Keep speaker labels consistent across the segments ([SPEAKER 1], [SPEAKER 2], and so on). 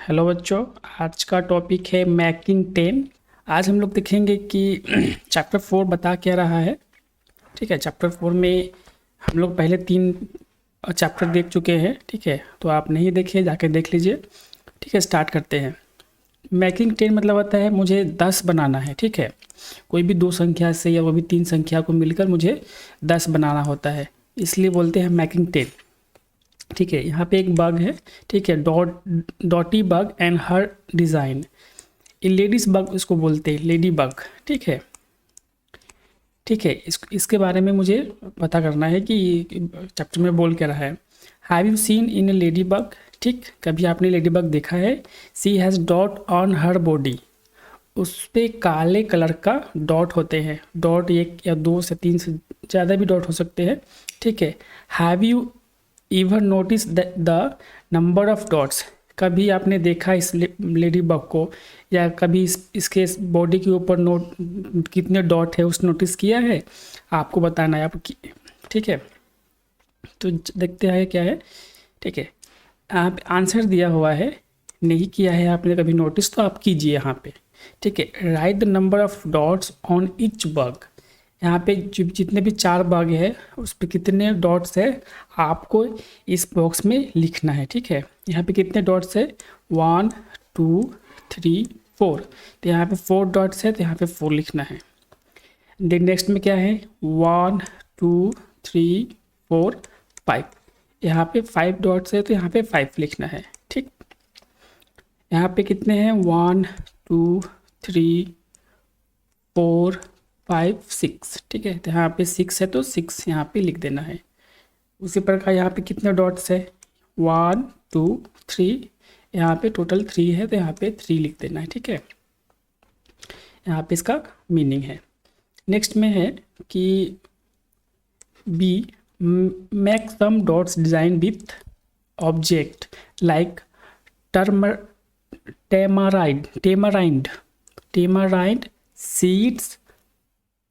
[SPEAKER 1] Hello बच्चों। आज का टॉपिक है मैकिंग 10। आज हम लोग देखेंगे कि चैप्टर 4 बता क्या रहा है। ठीक है, चैप्टर 4 में हम लोग पहले 3 चैप्टर देख चुके हैं। ठीक है, तो आप नहीं देखे जाके देख लीजिए। ठीक है, स्टार्ट करते हैं। मैकिंग 10 मतलब होता है मुझे 10 बनाना है। ठीक है, कोई भी 2 संख्या से या वो भी 3 संख्या को मिलकर मुझे 10 बनाना होता है, इसलिए बोलते हैं मैकिंग 10। ठीक है, यहाँ पे एक बग है। ठीक है, डॉटी बग एंड हर डिज़ाइन। ये लेडीज बग इसको बोलते हैं, लेडी बग। ठीक है, ठीक है, इसके बारे में मुझे पता करना है कि चैप्टर में बोल क्या रहा है। Have you seen in a lady bug? ठीक, कभी आपने लेडी बग देखा है? She has dot on her body. उस पे काले कलर का डॉट होते हैं। डॉट 1 या 2 से 3 से ज़्यादा भी डॉट हो सकते हैं। ठीक है, have you even notice the number of dots? कभी आपने देखा इस लेडी बग को, या कभी इसके बॉडी के ऊपर नोट कितने डॉट है उस नोटिस किया है? आपको बताना है आप। ठीक है, तो देखते हैं क्या है। ठीक है, आप आंसर दिया हुआ है, नहीं किया है आपने कभी नोटिस तो आप कीजिए यहाँ पे। ठीक है, right the number of dots on each bug. यहाँ पे जितने भी 4 बग है उस पर कितने डॉट्स है आपको इस बॉक्स में लिखना है। ठीक है, यहाँ पे कितने डॉट्स है? 1 2 3 4। तो यहाँ पे 4 डॉट्स है, तो यहाँ पे 4 लिखना है। देन नेक्स्ट में क्या है? 1 2 3 4 5। यहाँ पे 5 डॉट्स है, तो यहाँ पे 5 लिखना है। ठीक, यहाँ पे कितने हैं? 1 2 3 4 5 6। ठीक है, तो यहाँ पे 6 है, तो 6 यहाँ पे लिख देना है। उसी प्रकार यहाँ पे कितने डॉट्स है? 1 2 3। यहाँ पे टोटल 3 है, तो यहाँ पे 3 लिख देना है। ठीक है, यहाँ पे इसका मीनिंग है। नेक्स्ट में है कि be make some dots design with object like tamarind seeds,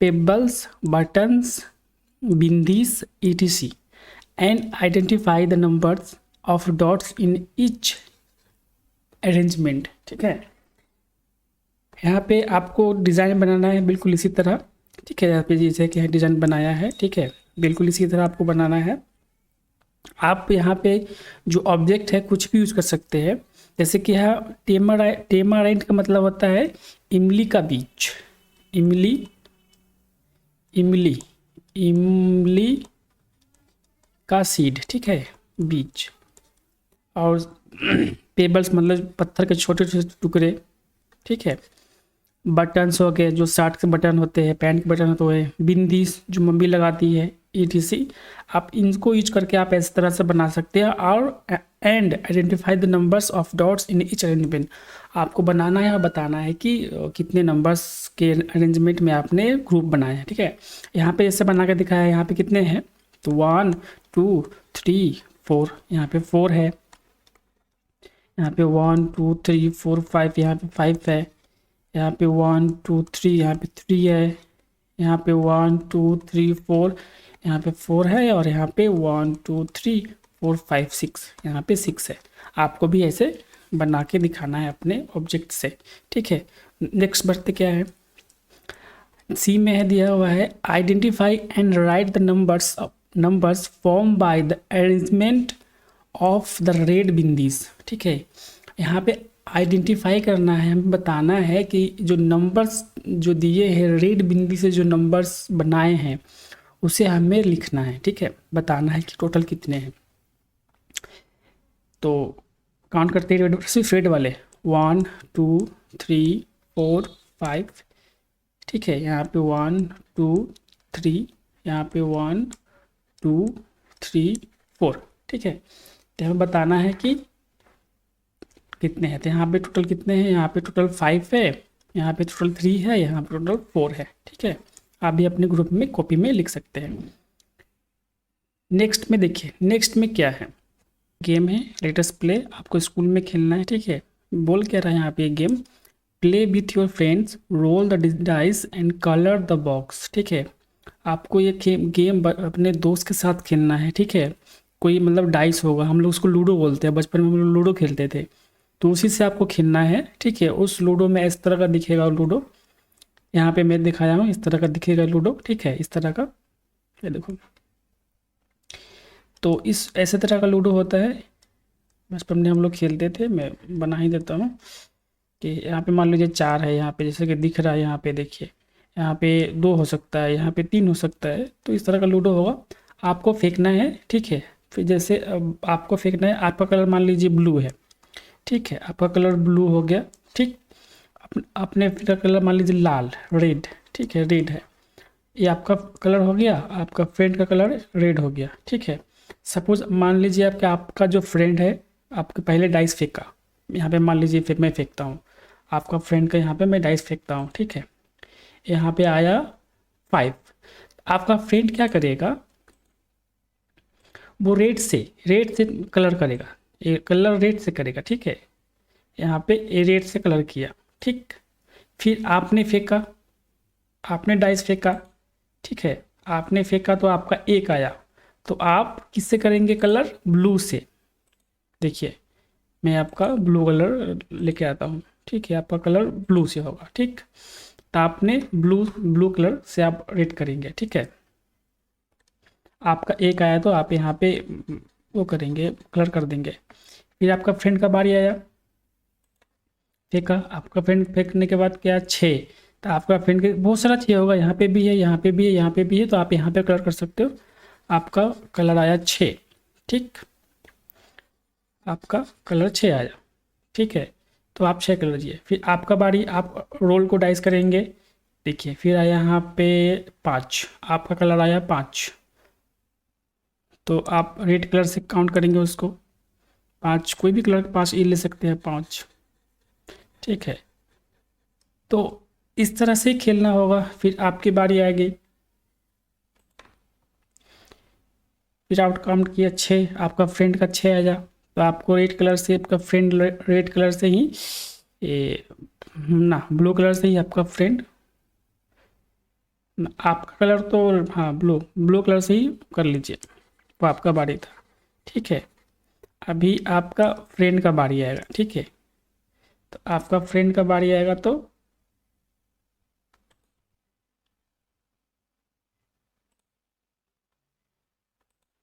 [SPEAKER 1] pebbles, buttons, bindis, etc. and identify the numbers of dots in each arrangement. ठीक है, यहाँ पे आपको डिज़ाइन बनाना है बिल्कुल इसी तरह। ठीक है, यहाँ पे जैसे कि डिज़ाइन बनाया है। ठीक है, बिल्कुल इसी तरह आपको बनाना है। आप यहाँ पे जो ऑब्जेक्ट है कुछ भी यूज़ कर सकते हैं, जैसे कि यहाँ टेमाराइंड का मतलब होता है इमली का बीज। इमली का सीड। ठीक है, बीज। और पेबल्स मतलब पत्थर के छोटे छोटे टुकड़े। ठीक है, बटन्स हो गए जो शर्ट के बटन होते हैं, पैंट के बटन होते हैं, बिंदी जो मम्मी लगाती है, etc। आप इनको यूज करके आप इस तरह से बना सकते हैं। और and identify the numbers of dots in each arrangement. आपको बनाना है और बताना है कि कितने नंबर्स के अरेंजमेंट में आपने ग्रुप बनाया है। ठीक है, यहाँ पे ऐसे बना के दिखाया है। यहाँ पे कितने हैं? तो 1 2 3 4। यहाँ पे 4 है। यहाँ पे 1 2 3 4 5। यहाँ पे 5 है। यहाँ पे 1 2 3। यहाँ पे 3 है। यहाँ पे 1 2 3 4। यहाँ पे 4 है। और यहाँ पे 1 2 3 4 5 6। यहाँ पे 6 है। आपको भी ऐसे बना के दिखाना है अपने ऑब्जेक्ट से। ठीक है, नेक्स्ट बढ़ते क्या है? सी में है दिया हुआ है identify and right the numbers form by the arrangement of the red bindis. ठीक है, यहाँ पे आइडेंटिफाई करना है, हमें बताना है कि जो नंबर्स जो दिए हैं रेड बिंदी से जो नंबर्स बनाए हैं उसे हमें लिखना है। ठीक है, बताना है कि टोटल कितने हैं। तो काउंट करते हैं सिर्फ रेड वाले 1 2 3 4 5। ठीक है, यहाँ पे 1 2 3। यहाँ पे 1 2 3 4। ठीक है, तो हमें बताना है कि कितने हैं। तो यहाँ पे टोटल कितने हैं? यहाँ पे टोटल 5 है। यहाँ पे टोटल 3 है। यहाँ पे टोटल 4 है। ठीक है, आप भी अपने ग्रुप में कॉपी में लिख सकते हैं। नेक्स्ट में देखिए, नेक्स्ट में क्या है? गेम है लेटेस्ट प्ले। आपको स्कूल में खेलना है। ठीक है, बोल क्या रहा है यहाँ पे? Game play with your friends, roll the dice and colour the box. ठीक है, आपको ये गेम अपने दोस्त के साथ खेलना है। ठीक है, कोई मतलब डाइस होगा, हम लोग उसको लूडो बोलते हैं, बचपन में हम लोग लूडो खेलते थे। तो उसी से आपको खेलना है, ठीक है। उस लूडो में इस तरह का दिखेगा लूडो, यहाँ पे मैं दिखाया हूँ, इस तरह का दिखेगा लूडो, ठीक है, इस तरह का, ये देखो। तो इस ऐसे तरह का लूडो होता है, बचपन में हम लोग खेलते थे। मैं बना ही देता हूँ कि यहाँ पे मान लीजिए 4 है, यहाँ पे जैसे कि दिख रहा है, यहाँ पे देखिए, यहाँ पे 2 हो सकता है, यहाँ पे 3 हो सकता है। तो इस तरह का लूडो होगा, आपको फेंकना है, ठीक है। फिर जैसे अब आपको फेंकना है, आपका कलर मान लीजिए ब्लू है, ठीक है, आपका कलर ब्लू हो गया, ठीक। अपने का कलर मान लीजिए लाल, रेड, ठीक है, रेड है, ये आपका कलर हो गया, आपका फ्रेंड का कलर रेड हो गया, ठीक है। सपोज मान लीजिए आपका जो फ्रेंड है, आपके पहले डाइस फेंका, यहाँ पे मान लीजिए फिर मैं फेंकता हूँ, आपका फ्रेंड का यहाँ पे मैं डाइस फेंकता हूँ, ठीक है। यहाँ पे आया 5, आपका फ्रेंड क्या करेगा, वो रेड से कलर करेगा, ये कलर रेड से करेगा, ठीक है। यहाँ पे ए रेड से कलर किया, ठीक। फिर आपने फेंका, आपने डाइस फेंका, ठीक है, आपने फेंका तो आपका एक आया, तो आप किससे करेंगे कलर, ब्लू से। देखिए मैं आपका ब्लू कलर लेके आता हूँ, ठीक है, आपका कलर ब्लू से होगा, ठीक। तो आपने ब्लू कलर से आप रेड करेंगे, ठीक है। आपका एक आया तो आप यहाँ पे वो करेंगे, कलर कर देंगे। फिर आपका फ्रेंड का बारी आया, फेंका, आपका फ्रेंड फेंकने के बाद क्या, 6, तो आपका फ्रेंड के बहुत सारा 6 होगा, यहाँ पे भी है, यहाँ पे भी है, यहाँ पे भी है, तो आप यहाँ पे कलर कर सकते हो। आपका कलर आया 6, ठीक, आपका कलर 6 आया, ठीक है। तो आप 6 कलर दिए, फिर आपका बारी, आप रोल को डाइस करेंगे, देखिए फिर आया यहाँ पे 5, आपका कलर आया 5, तो आप रेड कलर से काउंट करेंगे उसको, 5, कोई भी कलर 5 ये ले सकते हैं, 5, ठीक है। तो इस तरह से खेलना होगा। फिर आपकी बारी आएगी, फिर आउट काउंट किया 6, आपका फ्रेंड का 6 आया, तो आपको रेड कलर से, आपका फ्रेंड रेड कलर से ही ये ना, ब्लू कलर से ही आपका फ्रेंड, आपका कलर तो हाँ ब्लू कलर से ही कर लीजिए, वो आपका बारी था, ठीक है। अभी आपका फ्रेंड का बारी आएगा, ठीक है। तो आपका फ्रेंड का बारी आएगा, तो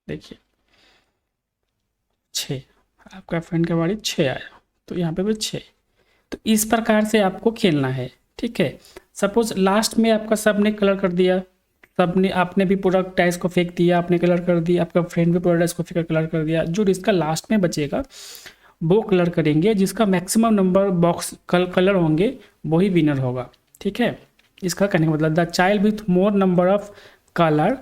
[SPEAKER 1] देखिए 6, आपका फ्रेंड का बारी 6 आया, तो यहाँ पे भी 6। तो इस प्रकार से आपको खेलना है, ठीक है। सपोज लास्ट में आपका सब ने कलर कर दिया, सबने, आपने भी पूरा डाइस को फेंक दिया, आपने कलर कर दिया, आपका फ्रेंड भी पूरा डाइस को फेंक कलर कर दिया, जो इसका लास्ट में बचेगा वो कलर करेंगे, जिसका मैक्सिमम नंबर बॉक्स कलर होंगे वही विनर होगा, ठीक है। इसका कहने का मतलब the child with more number of colour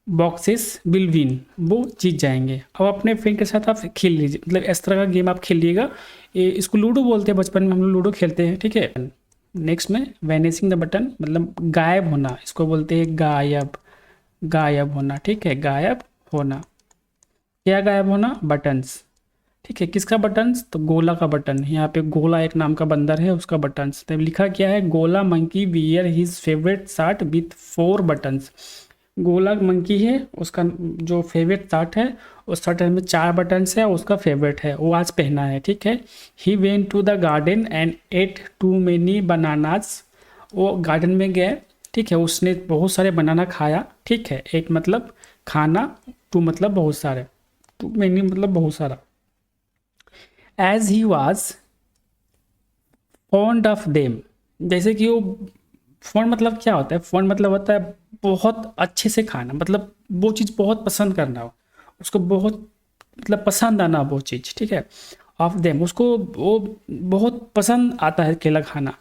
[SPEAKER 1] boxes will win, वो जीत जाएंगे। अब अपने फ्रेंड के साथ आप खेल लीजिए, मतलब इस तरह का गेम आप खेल लीजिएगा। ये इसको लूडो बोलते हैं, बचपन में हम लोग लूडो खेलते हैं, ठीक है। नेक्स्ट में वैनिशिंग द बटन, मतलब गायब होना, इसको बोलते हैं गायब, गायब होना, ठीक है, गायब होना। क्या गायब होना, बटन्स, ठीक है। किसका बटन्स, तो गोला का बटन, यहाँ पे गोला एक नाम का बंदर है, उसका बटन्स। तो लिखा क्या है, गोला monkey wear his favourite shirt with 4 buttons. गोला मंकी है, उसका जो फेवरेट शर्ट है, उस शर्ट में 4 बटन्स है, उसका फेवरेट है, वो आज पहना है, ठीक है। He went to the garden and ate too many bananas, वो गार्डन में गए, ठीक है, उसने बहुत सारे बनाना खाया, ठीक है। एट मतलब खाना, टू मतलब बहुत सारे, टू मेनी मतलब बहुत सारा। As he was fond of them, जैसे कि वो, फॉन्ड मतलब क्या होता है, फॉन्ड मतलब होता है बहुत अच्छे से खाना, मतलब वो चीज़ बहुत पसंद करना हो, उसको बहुत मतलब पसंद आना वो चीज़, ठीक है। ऑफ देम, उसको वो बहुत पसंद आता है केला खाना।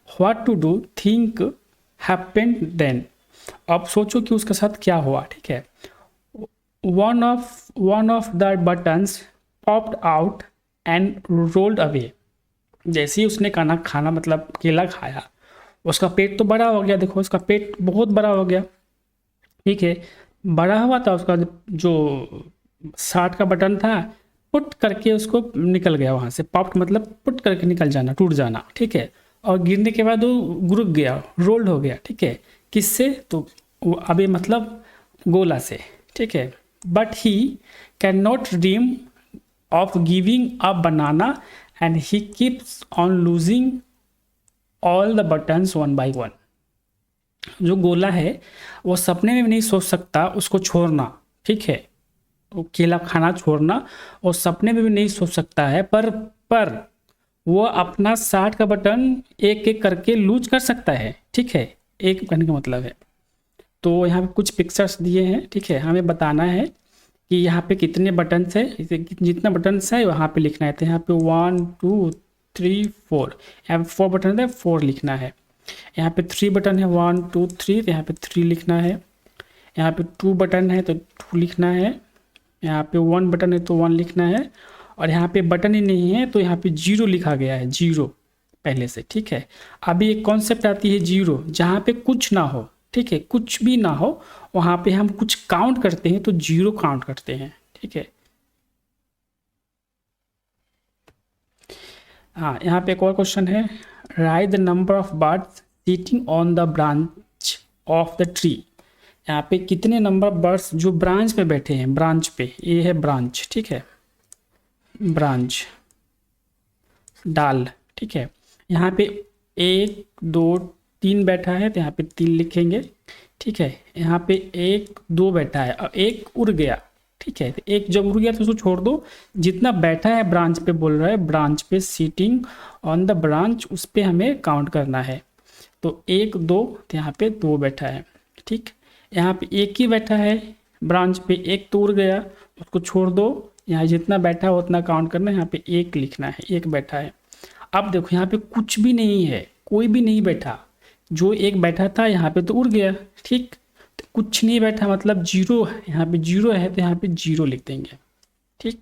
[SPEAKER 1] What to do, think happened then, अब सोचो कि उसके साथ क्या हुआ, ठीक है। One of the buttons popped out and rolled away, जैसे ही उसने खाना मतलब केला खाया, उसका पेट तो बड़ा हो गया, देखो उसका पेट बहुत बड़ा हो गया, ठीक है। बड़ा हुआ था, उसका जो शर्ट का बटन था पुट करके उसको निकल गया वहाँ से, पॉप्ड मतलब पुट करके निकल जाना, टूट जाना, ठीक है। और गिरने के बाद वो गुरुक गया, रोल्ड हो गया, ठीक है। किससे, तो वो अभी मतलब गोला से, ठीक है। But he can not dream of giving a banana and he keeps on losing all the buttons one by one. जो गोला है वो सपने में भी नहीं सोच सकता उसको छोड़ना, ठीक है, वो केला खाना छोड़ना वो सपने में भी नहीं सोच सकता है, पर वो अपना 60 का बटन एक एक करके लूज कर सकता है, ठीक है, एक कहने का मतलब है। तो यहाँ पे कुछ पिक्चर्स दिए हैं, ठीक है, हमें बताना है कि यहाँ पे कितने बटन्स है, जितना बटन्स है वहाँ पे लिखना है। तो यहाँ पे 1 2 3 4, यहाँ पे 4 बटन है, 4 लिखना है। यहाँ पे 3 बटन है, 1 2 3, तो यहाँ पे 3 लिखना है। यहाँ पे 2 बटन है तो 2 लिखना है। यहाँ पे 1 बटन है तो 1 लिखना है। और यहाँ पे बटन ही नहीं है तो यहाँ पे 0 लिखा गया है, 0 पहले से, ठीक है। अभी एक कॉन्सेप्ट आती है 0, जहाँ पे कुछ ना हो, ठीक है, कुछ भी ना हो, वहाँ पे हम कुछ काउंट करते हैं तो 0 काउंट करते हैं, ठीक है। हाँ, यहाँ पे एक और क्वेश्चन है, right the number of birds sitting on the branch of the tree. यहाँ पे कितने नंबर बर्ड्स जो ब्रांच पे बैठे हैं, ब्रांच पे, ये है ब्रांच, ठीक है, ब्रांच, डाल, ठीक है। यहाँ पे 1 2 3 बैठा है तो यहाँ पे 3 लिखेंगे, ठीक है। यहाँ पे 1 2 बैठा है और 1 उड़ गया, ठीक है। तो 1 जब उड़ गया तो उसको छोड़ दो, जितना बैठा है ब्रांच पे बोल रहा है, ब्रांच पे सीटिंग ऑन द ब्रांच, उस पे हमें काउंट करना है। तो 1 2, तो यहाँ पे 2 बैठा है, ठीक। यहाँ पे 1 ही बैठा है ब्रांच पे, 1 तो उड़ गया, उसको छोड़ दो, यहाँ जितना बैठा है उतना काउंट करना है। यहाँ पे 1 लिखना है, 1 बैठा है। अब देखो यहाँ पे कुछ भी नहीं है, कोई भी नहीं बैठा, जो 1 बैठा था यहाँ पे तो उड़ गया, ठीक। तो कुछ नहीं बैठा मतलब 0, यहाँ पे 0 है तो यहाँ पे 0 लिख देंगे, ठीक।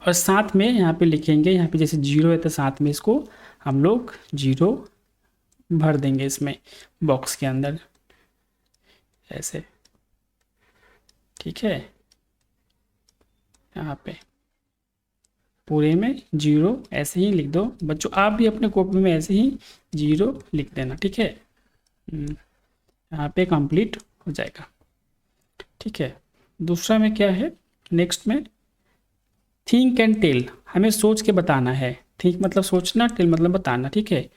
[SPEAKER 1] और साथ में यहाँ पे लिखेंगे, यहाँ पे जैसे 0 है तो साथ में इसको हम लोग 0 भर देंगे इसमें बॉक्स के अंदर, ऐसे, ठीक है। यहाँ पे पूरे में 0 ऐसे ही लिख दो बच्चों, आप भी अपने कॉपी में ऐसे ही 0 लिख देना, ठीक है। यहाँ पे कंप्लीट हो जाएगा, ठीक है। दूसरा में क्या है, नेक्स्ट में थिंक एंड टेल, हमें सोच के बताना है। थिंक मतलब सोचना, टेल मतलब बताना, ठीक है।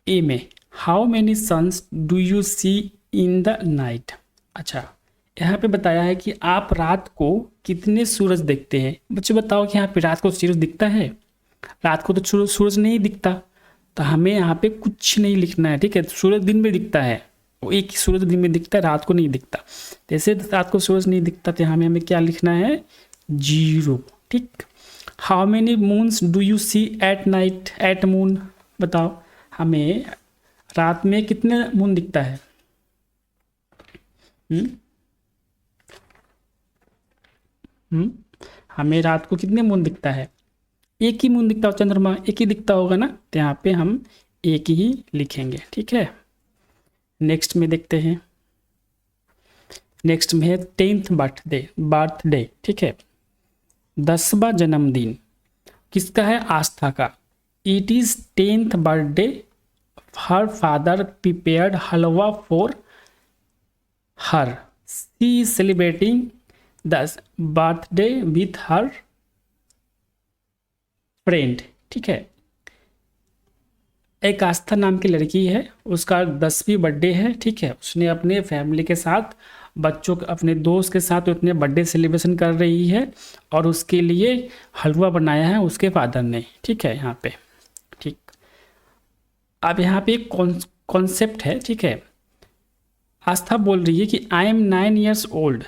[SPEAKER 1] ए में how many suns do you see in the night. अच्छा, यहाँ पे बताया है कि आप रात को कितने सूरज देखते हैं। बच्चे बताओ कि यहाँ पे रात को सूरज दिखता है? रात को तो सूरज नहीं दिखता, तो हमें यहाँ पे कुछ नहीं लिखना है, ठीक है। सूरज दिन में दिखता है, वो एक ही सूरज दिन में दिखता है, रात को नहीं दिखता। जैसे रात को सूरज नहीं दिखता तो हमें क्या लिखना है, 0, ठीक। How many moons do you see at night, at moon, बताओ हमें रात में कितने मून दिखता है। हमें रात को कितने मून दिखता है, एक ही मून दिखता हो, चंद्रमा एक ही दिखता होगा ना, तो यहाँ पे हम एक ही लिखेंगे, ठीक है। नेक्स्ट में देखते हैं, नेक्स्ट में है 10th बर्थडे, ठीक है, 10वां जन्मदिन किसका है, आस्था का। It is 10th birthday, her father prepared halwa for her, she is celebrating the birthday with her friend, ठीक है। एक आस्था नाम की लड़की है, उसका 10वीं बर्थडे है, ठीक है। उसने अपने फैमिली के साथ, बच्चों के, अपने दोस्त के साथ अपने बर्थडे सेलिब्रेशन कर रही है और उसके लिए हलवा बनाया है उसके फादर ने, ठीक है। यहाँ पे ठीक, अब यहाँ पे एक कॉन्सेप्ट है, ठीक है। आस्था बोल रही है कि I am 9 years old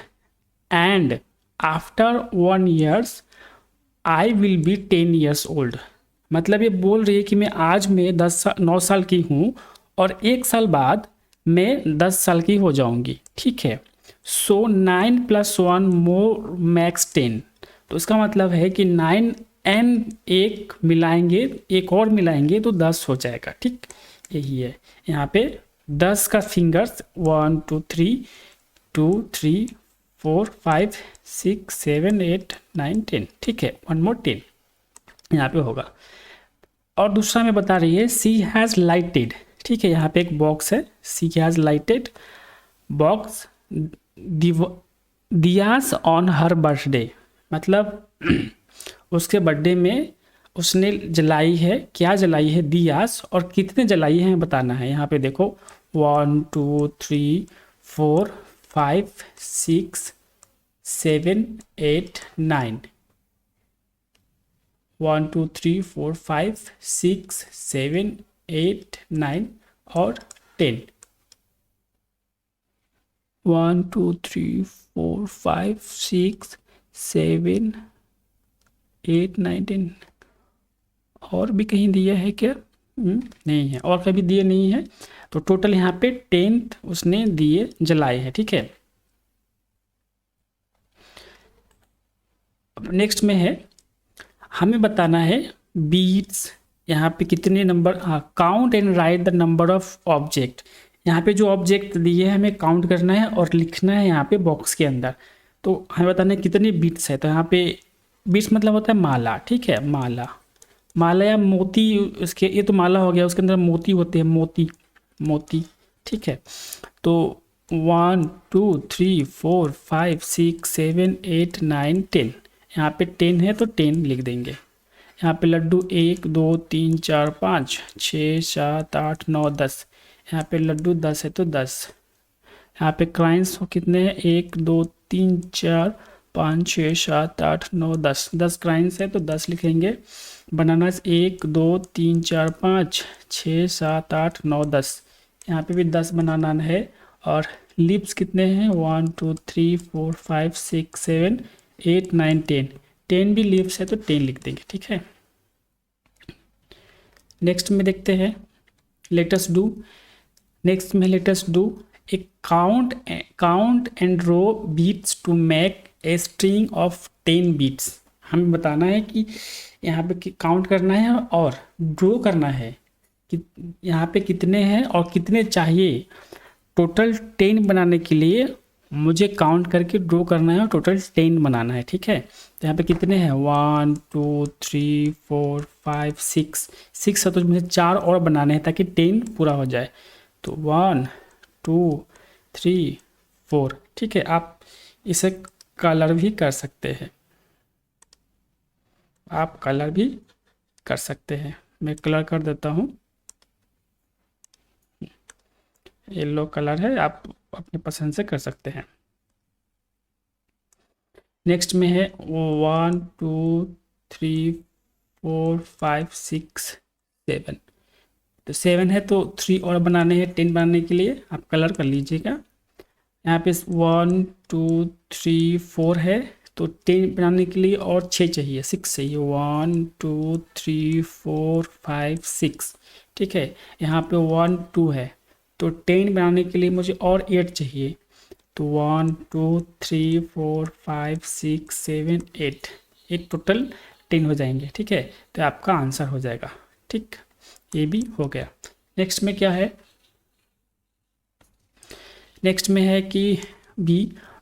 [SPEAKER 1] and after 1 year I will be 10 years old। मतलब ये बोल रही है कि मैं आज में 9 साल की हूँ और 1 साल बाद मैं 10 साल की हो जाऊँगी, ठीक है। सो 9 + 1 मोर मैक्स 10, तो इसका मतलब है कि 9 एंड 1 मिलाएंगे, एक और मिलाएंगे तो 10 हो जाएगा, ठीक। यही है यहाँ पे 10 का फिंगर्स 1 2 3 2 3 4 5 6 7 8 9 10, ठीक है। 1 more 10 यहाँ पे होगा। और दूसरा में बता रही है सी हैज़ लाइटेड, ठीक है। यहाँ पे एक बॉक्स है, she has lighted box diyas on her birthday, मतलब उसके बर्थडे में उसने जलाई है, क्या जलाई है, दियास, और कितने जलाई हैं बताना है। यहाँ पे देखो 1 2 3 4 5 6 7 8 9, 1 2 3 4 5 6 7 8 9 और 10। 1 2 3 4 5 6 7 8 9 10। और भी कहीं दिया है क्या? नहीं है, और कभी दिए नहीं है। तो टोटल यहाँ पे 10 उसने दिए जलाए हैं, ठीक है। अब नेक्स्ट में है, हमें बताना है बीट्स, यहाँ पे कितने number, count and right the number of object. यहाँ पे जो ऑब्जेक्ट दिए हैं हमें काउंट करना है और लिखना है यहाँ पे बॉक्स के अंदर। तो हमें बताना है कितने बीट्स है। तो यहाँ पे बीट्स मतलब होता है माला, ठीक है, माला, माला या मोती, इसके ये तो माला हो गया, उसके अंदर मोती होते हैं, मोती, मोती, ठीक है। तो 1 2 3 4 5 6 7 8 9 10, यहाँ पे 10 है तो 10 लिख देंगे। यहाँ पे लड्डू 1 2 3 4 5 6 7 8 9 10, यहाँ पे लड्डू 10 है तो 10। यहाँ पे क्राइंस कितने हैं, 1 2 3 4 5 6 7 8 9 10, 10 क्राइंस है तो 10 लिखेंगे। बनानास 1 2 3 4 5 6 7 8 9 10, यहाँ पे भी 10 बनाना है। और लिप्स कितने हैं, 1 2 3 4 5 6 7 8 9 10, 10 भी लिप्स है तो 10 लिख देंगे, ठीक है। नेक्स्ट में देखते हैं, लेटस डू। नेक्स्ट में let's do a count and row beats to make a string of 10 beats. हमें बताना है कि यहाँ पे काउंट करना है और ड्रॉ करना है कि यहाँ पे कितने हैं और कितने चाहिए। टोटल 10 बनाने के लिए मुझे काउंट करके ड्रॉ करना है और टोटल 10 बनाना है, ठीक है। तो यहाँ पे कितने हैं, 1 2 3 4 5 6 है तो मुझे 4 और बनाने हैं ताकि 10 पूरा हो जाए। तो 1 2 3 4, ठीक है। आप इसे कलर भी कर सकते हैं, आप कलर भी कर सकते हैं। मैं कलर कर देता हूँ, येलो कलर है, आप अपने पसंद से कर सकते हैं। नेक्स्ट में है 1 2 3 4 5 6 7, तो 7 है तो 3 और बनाने हैं 10 बनाने के लिए, आप कलर कर लीजिएगा। यहाँ पे 1 2 3 4 है तो 10 बनाने के लिए और 6 चाहिए, 6 चाहिए, 1 2 3 4 5 6, ठीक है। यहाँ पे 1 2 है तो 10 बनाने के लिए मुझे और 8 चाहिए। तो 1 2 3 4 5 6 7 8 टोटल 10 हो जाएंगे, ठीक है। तो आपका आंसर हो जाएगा, ठीक, ये भी हो गया। नेक्स्ट में क्या है, नेक्स्ट में है कि B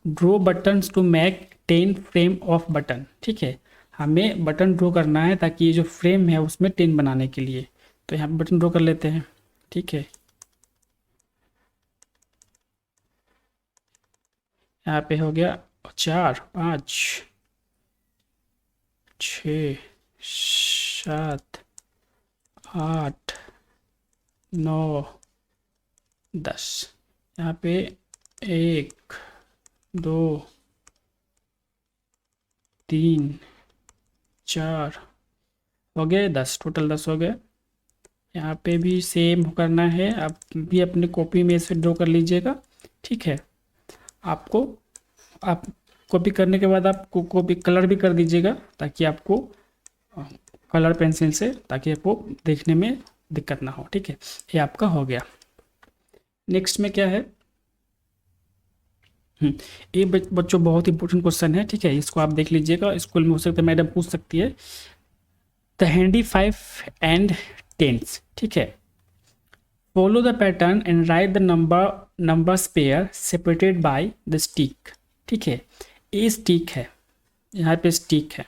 [SPEAKER 1] draw buttons to make 10 frame of button, ठीक है। हमें बटन ड्रॉ करना है ताकि ये जो फ्रेम है उसमें 10 बनाने के लिए। तो यहाँ पे बटन ड्रॉ कर लेते हैं, ठीक है। यहाँ पे हो गया 4 5 6 7 8 9 10, यहाँ पे 1 2 3 4 हो गए 10, टोटल 10 हो गए। यहाँ पे भी सेम करना है, आप भी अपने कॉपी में से ड्रॉ कर लीजिएगा, ठीक है। आपको आप कॉपी करने के बाद आपको कॉपी कलर भी कर दीजिएगा ताकि आपको कलर पेंसिल से, ताकि आपको देखने में दिक्कत ना हो, ठीक है। ये आपका हो गया। नेक्स्ट में क्या है, ये बच्चों बहुत इंपॉर्टेंट क्वेश्चन है, ठीक है। इसको आप देख लीजिएगा, स्कूल में हो सकता है मैडम पूछ सकती है। द हैंडी 5 एंड 10, ठीक है। Follow the pattern and right the numbers pair separated by the stick, ठीक है। ये स्टिक है, यहाँ पे स्टिक है,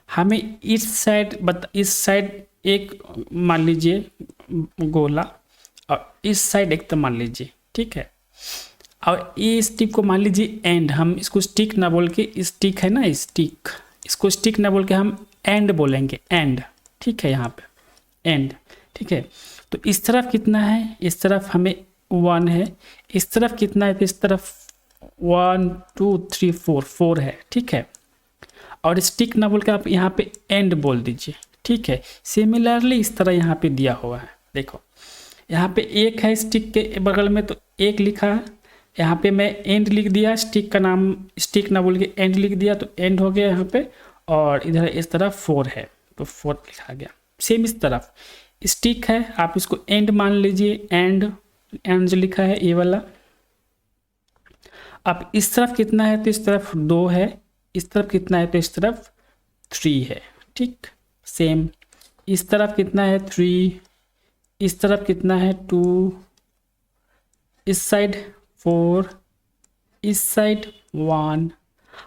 [SPEAKER 1] हमें इस साइड एक मान लीजिए गोला और इस साइड एक तो मान लीजिए, ठीक है। और ये स्टिक को मान लीजिए एंड, हम इसको स्टिक ना बोल के स्टिक है ना, स्टिक, इसको स्टिक ना बोल के हम एंड बोलेंगे, एंड, ठीक है, यहाँ पे एंड, ठीक है। तो इस तरफ कितना है, इस तरफ हमें 1 है, इस तरफ कितना है, तो इस तरफ 1 2 3 4 4 है, ठीक है। और स्टिक ना बोल के आप यहाँ पे एंड बोल दीजिए, ठीक है। सिमिलरली इस तरह यहाँ पे दिया हुआ है, देखो यहाँ पे एक है स्टिक के बगल में तो एक लिखा है, यहाँ पे मैं एंड लिख दिया, स्टिक का नाम स्टिक ना बोल के एंड लिख दिया तो एंड हो गया यहाँ पे, और इधर इस तरफ 4 है तो 4 लिखा गया। सेम इस तरफ स्टिक है, आप इसको एंड मान लीजिए, एंड जो लिखा है ये वाला। अब इस तरफ कितना है, तो इस तरफ 2 है, इस तरफ कितना है, तो इस तरफ 3 है, ठीक। सेम इस तरफ कितना है, 3, इस तरफ कितना है, 2, इस साइड 4, इस साइड 1,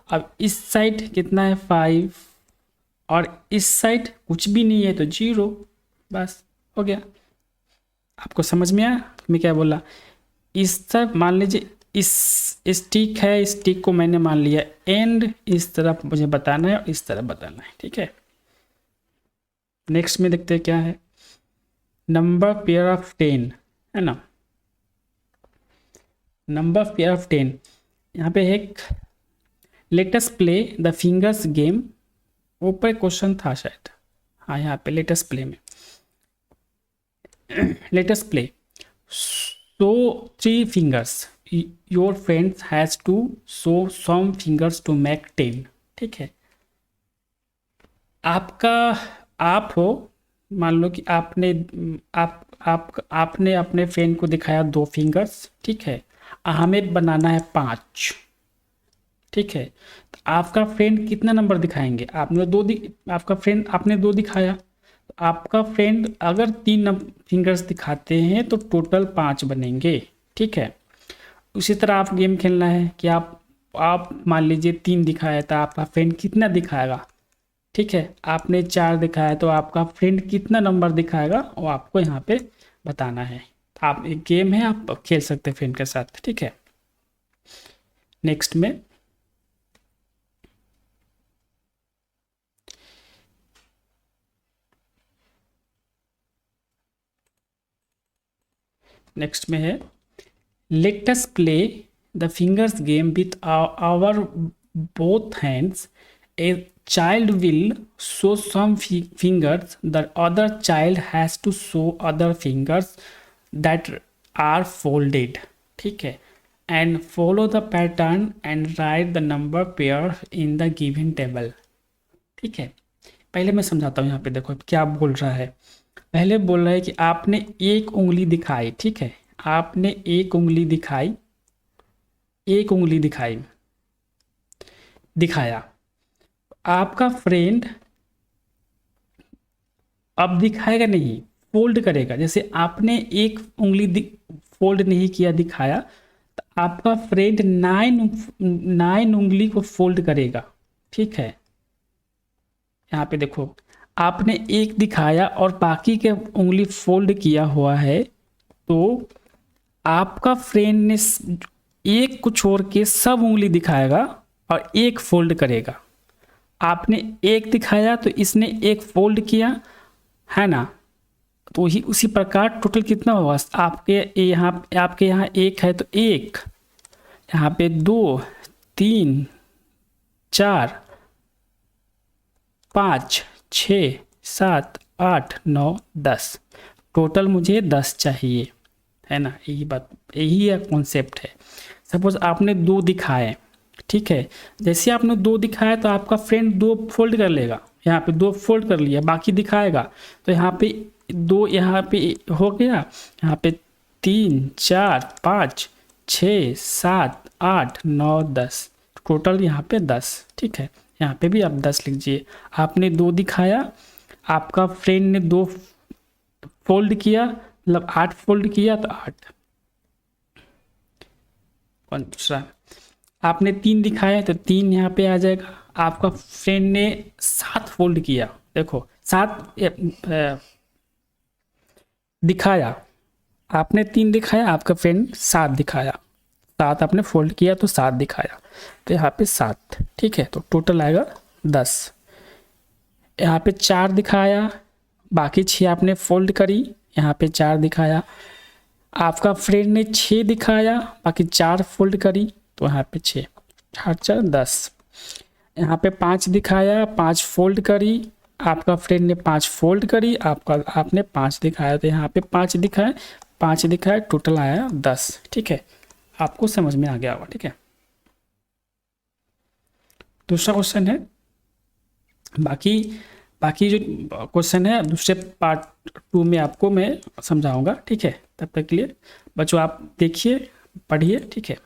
[SPEAKER 1] अब इस साइड कितना है, 5, और इस साइड कुछ भी नहीं है तो 0, बस हो गया। आपको समझ में आया मैं क्या बोला? इस तरफ मान लीजिए इस स्टिक है, स्टिक को मैंने मान लिया एंड, इस तरफ मुझे बताना है और इस तरफ बताना है, ठीक है। नेक्स्ट में देखते हैं क्या है, नंबर पेयर ऑफ 10 है ना, नंबर पेयर ऑफ 10। यहाँ पे एक let's play the fingers game, ऊपर क्वेश्चन था शायद, हाँ यहाँ पे लेटस प्ले में let's play show 3 fingers, your friends has to show some fingers to make 10, ठीक है। आपका आप हो, मान लो कि आपने अपने फ्रेंड को दिखाया 2 फिंगर्स, ठीक है, हमें बनाना है 5, ठीक है। तो आपका फ्रेंड कितना नंबर दिखाएंगे, आपका फ्रेंड आपने 2 दिखाया, तो आपका फ्रेंड अगर 3 फिंगर्स दिखाते हैं तो टोटल 5 बनेंगे, ठीक है। उसी तरह आप गेम खेलना है कि आप मान लीजिए 3 दिखाया था, आपका फ्रेंड कितना दिखाएगा, ठीक है। आपने 4 दिखाया तो आपका फ्रेंड कितना नंबर दिखाएगा वो आपको यहाँ पे बताना है। आप एक गेम है, आप खेल सकते हैं फ्रेंड के साथ, ठीक है। नेक्स्ट में है let us play the fingers game with our both hands, a child will show some fingers, the other child has to show other fingers that are folded, ठीक है, and follow the pattern and write the number pair in the given table, ठीक है। पहले मैं समझाता हूँ, यहाँ पे देखो क्या बोल रहा है। पहले बोल रहा है कि आपने एक उंगली दिखाई, ठीक है, आपने एक उंगली दिखाया, आपका फ्रेंड अब दिखाएगा नहीं, फोल्ड करेगा। जैसे आपने एक उंगली फोल्ड नहीं किया, दिखाया, तो आपका फ्रेंड 9 उंगली को फोल्ड करेगा, ठीक है। यहाँ पे देखो आपने एक दिखाया और बाकी के उंगली फोल्ड किया हुआ है, तो आपका फ्रेंड ने एक को छोड़ के सब उंगली दिखाएगा और एक फोल्ड करेगा। आपने एक दिखाया तो इसने एक फोल्ड किया, है ना, तो ही उसी प्रकार टोटल कितना होगा, आपके यहाँ एक है तो एक, यहाँ पे 2 3 4 5 6 7 8 9 10, टोटल मुझे 10 चाहिए, है ना। यही कॉन्सेप्ट है। सपोज आपने 2 दिखाए, ठीक है, जैसे आपने 2 दिखाया तो आपका फ्रेंड 2 फोल्ड कर लेगा, यहाँ पे 2 फोल्ड कर लिया, बाकी दिखाएगा, तो यहाँ पे 2 यहाँ पे हो गया, यहाँ पे 3 4 5 6 7 8 9 10, टोटल यहाँ पे 10, ठीक है। यहाँ पे भी आप 10 लीजिए। आपने 2 दिखाया, आपका फ्रेंड ने 2 फोल्ड किया, मतलब 8 फोल्ड किया तो 8। और दूसरा आपने 3 दिखाया तो 3 यहाँ पे आ जाएगा। आपका फ्रेंड ने 7 फोल्ड किया, देखो 7 दिखाया, आपने 3 दिखाया, आपका फ्रेंड 7 दिखाया, 7 आपने फोल्ड किया तो 7 दिखाया, तो यहाँ पे 7, ठीक है। तो टोटल आएगा 10। यहाँ पे 4 दिखाया, बाकी 6 आपने फोल्ड करी, यहाँ पे 4 दिखाया। आपका फ्रेंड ने 6 दिखाया, बाकी 4 फोल्ड करी, तो यहाँ पे 6, 8 4 10। यहाँ पे 5 दिखाया, 5 फोल्ड करी, आपका फ्रेंड ने 5 फोल्ड करी, आपने 5 दिखाया, तो यहाँ पे 5 दिखाया, 5 दिखाया, टोटल आया 10। ठीक है, आपको समझ में आ गया होगा। ठीक है, दूसरा क्वेश्चन है, बाकी बाकी जो क्वेश्चन है दूसरे पार्ट 2 में आपको मैं समझाऊंगा। ठीक है, तब तक के लिए बच्चों आप देखिए, पढ़िए। ठीक है।